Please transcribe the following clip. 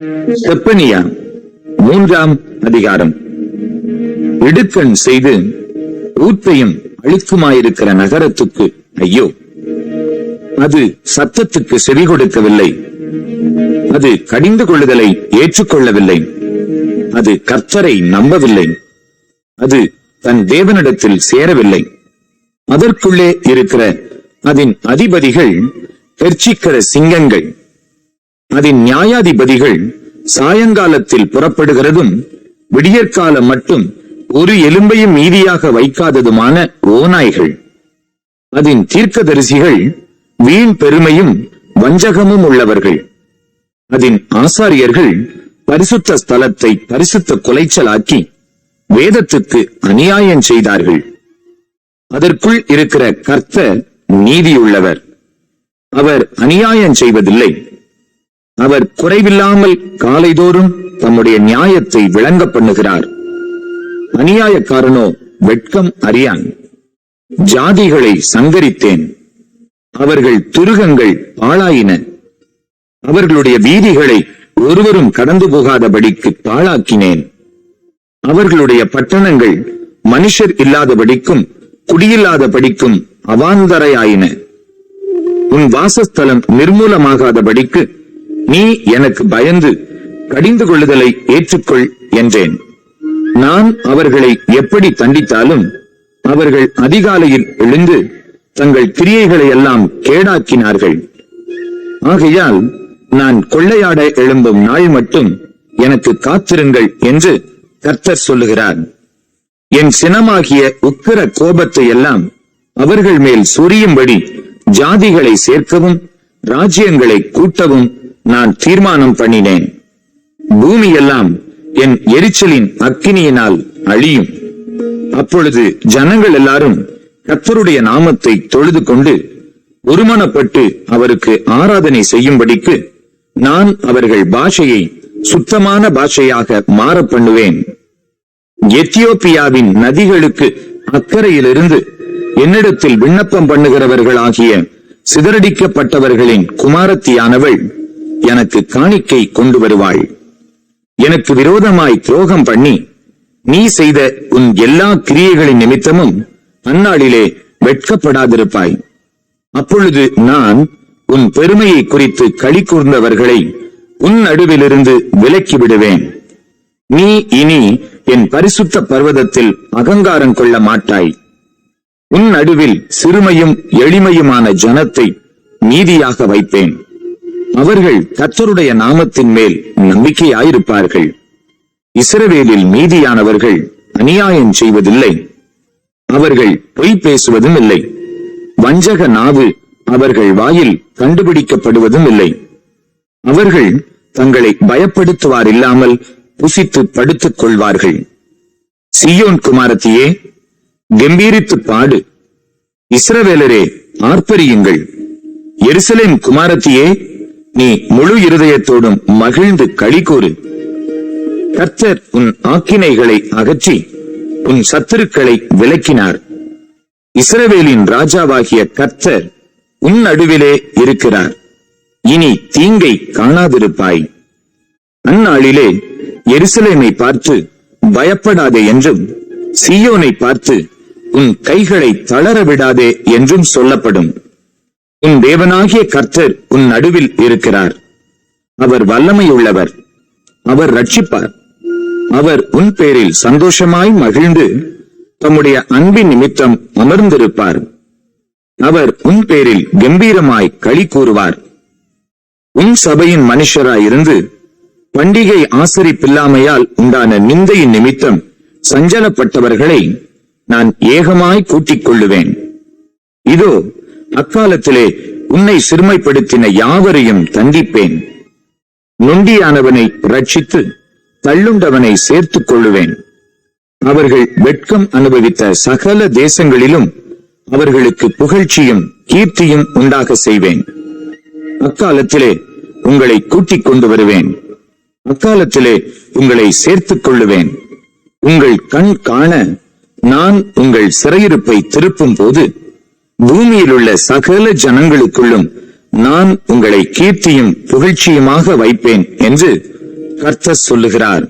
செப்பனியா 3ஆம் அதிகாரம். இடுக்கண் செய்து ஊற்றையும் அழுக்குமாயிருக்கிற நகரத்துக்கு ஐயோ! அது சத்தத்துக்கு செவி கொடுக்கவில்லை, அது கடிந்து கொள்ளுதலை ஏற்றுக்கொள்ளவில்லை, அது கர்த்தரை நம்பவில்லை, அது தன் தேவனிடத்தில் சேரவில்லை. அதற்குள்ளே இருக்கிற அதன் அதிபதிகள் கெர்ச்சிக்கிற சிங்கங்கள், அதன் நியாயாதிபதிகள் சாயங்காலத்தில் புறப்படுகிறதும் விடியற்காலம் மட்டும் ஒரு எலும்பையும் மீதியாக வைக்காததுமான ஓநாய்கள். அதன் தீர்க்கதரிசிகள் வீண் பெருமையும் வஞ்சகமும் உள்ளவர்கள். அதன் ஆசாரியர்கள் பரிசுத்த ஸ்தலத்தை பரிசுத்த குலைச்சலாக்கி வேதத்துக்கு அநியாயம் செய்தார்கள். அதற்குள் இருக்கிற கர்த்தர் நீதியுள்ளவர், அவர் அநியாயம் செய்வதில்லை. அவர் குறைவில்லாமல் காலைதோறும் தம்முடைய நியாயத்தை விளங்க பண்ணுகிறார். அநியாயக்காரனோ வெட்கம் அறியான். ஜாதிகளை சங்கரித்தேன், அவர்கள் துருகங்கள் பாழாயின. அவர்களுடைய வீதிகளை ஒருவரும் கடந்து போகாதபடிக்கு பாழாக்கினேன். அவர்களுடைய பட்டணங்கள் மனுஷர் இல்லாதபடிக்கும் குடியில்லாதபடிக்கும் அவாந்தரையாயின. உன் வாசஸ்தலம் நிர்மூலமாகாதபடிக்கு நீ எனக்கு பயந்து கடிந்து கொள்ளுதலை ஏற்றுக்கொள் என்றேன். நான் அவர்களை எப்படி தண்டித்தாலும் அவர்கள் அதிகாலையில் எழுந்து தங்கள் கிரியைகளை எல்லாம் கேடாக்கினார்கள். ஆகையால் நான் கொள்ளையாட எழும்பும் நாள் மட்டும் எனக்கு காத்திருங்கள் என்று கர்த்தர் சொல்லுகிறார். என் சினமாகிய உக்கிர கோபத்தை எல்லாம் அவர்கள் மேல் சொரியும்படி ஜாதிகளை சேர்க்கவும் ராஜ்யங்களை கூட்டவும் நான் தீர்மானம் பண்ணினேன். பூமியெல்லாம் என் எரிச்சலின் அக்கினியினால் அழியும். அப்பொழுது ஜனங்கள் எல்லாரும் கர்த்தருடைய நாமத்தை தொழுது கொண்டு ஒருமனப்பட்டு அவருக்கு ஆராதனை செய்யும்படிக்கு நான் அவர்கள் பாஷையை சுத்தமான பாஷையாக மாற பண்ணுவேன். எத்தியோப்பியாவின் நதிகளுக்கு அக்கறையிலிருந்து என்னிடத்தில் விண்ணப்பம் பண்ணுகிறவர்களாகிய சிதறடிக்கப்பட்டவர்களின் குமாரத்தியானவள் எனக்கு காணிக்கை கொண்டு வருவாள். எனக்கு விரோதமாய் துரோகம் பண்ணி நீ செய்த உன் எல்லா கிரியைகளின் நிமித்தமும் அந்நாளிலே வெட்கப்படாதிருப்பாய். அப்பொழுது நான் உன் பெருமையை குறித்து களி கூர்ந்தவர்களை உன் நடுவிலிருந்து விலக்கி விடுவேன். நீ இனி என் பரிசுத்த பர்வதத்தில் அகங்காரம் கொள்ள மாட்டாய். உன் நடுவில் சிறுமையும் எளிமையுமான ஜனத்தை நீதியாக வைப்பேன். அவர்கள் கர்த்தருடைய நாமத்தின் மேல் நம்பிக்கையாயிருப்பார்கள். இஸ்ரவேலில் மீதியானவர்கள் அநியாயம் செய்வதில்லை, அவர்கள் பொய் பேசுவதும் இல்லை. வஞ்சக நாவு அவர்கள் வாயில் கண்டுபிடிக்கப்படுவதும் இல்லை. அவர்கள் தங்களை பயப்படுத்துவார் இல்லாமல் புசித்து படுத்துக் கொள்வார்கள். சீயோன் குமாரத்தியே, கம்பீரித்து பாடு. இஸ்ரவேலரே, ஆர்ப்பரியுங்கள். எருசலேம் குமாரத்தியே, நீ முழு இருதயத்தோடும் மகிழ்ந்து களிகூறு. கர்த்தர் உன் ஆக்கினைகளை அகற்றி உன் சத்துருக்களை விலக்கினார். இஸ்ரவேலின் ராஜாவாகிய கர்த்தர் உன் நடுவிலே இருக்கிறார். இனி தீங்கை காணாதிருப்பாய். அந்நாளிலே எருசலேமை பார்த்து பயப்படாதே என்றும் சீயோனை பார்த்து உன் கைகளை தளர விடாதே என்றும் சொல்லப்படும். உன் தேவனாகிய கர்த்தர் உன் நடுவில் இருக்கிறார். அவர் வல்லமையுள்ளவர், அவர் ரட்சிப்பார். அவர் உன் பேரில் சந்தோஷமாய் மகிழ்ந்து தம்முடைய அன்பின் நிமித்தம் அமர்ந்திருப்பார். அவர் உன் பேரில் கம்பீரமாய் களி கூறுவார். உன் சபையின் மனுஷராயிருந்து பண்டிகை ஆசரிப்பில்லாமையால் உண்டான நிந்தையின் நிமித்தம் சஞ்சலப்பட்டவர்களை நான் ஏகமாய் கூட்டிக் கொள்ளுவேன். இதோ, அக்காலத்திலே உன்னை சிறுமைப்படுத்தின யாவரையும் தண்டிப்பேன். நொண்டியானவனை ரட்சித்து தள்ளுண்டவனை சேர்த்துக் கொள்ளுவேன். அவர்கள் வெட்கம் அனுபவித்த சகல தேசங்களிலும் அவர்களுக்கு புகழ்ச்சியும் கீர்த்தியும் உண்டாக செய்வேன். அக்காலத்திலே உங்களை கூட்டிக் கொண்டு வருவேன். அக்காலத்திலே உங்களை சேர்த்துக் கொள்ளுவேன். உங்கள் கண் காண நான் உங்கள் சிறையிருப்பை திருப்பும் போது பூமியில் உள்ள சகல ஜனங்களுக்குள்ளும் நான் உங்களை கீர்த்தியும் புகழ்ச்சியுமாக வைப்பேன் என்று கர்த்தர் சொல்லுகிறார்.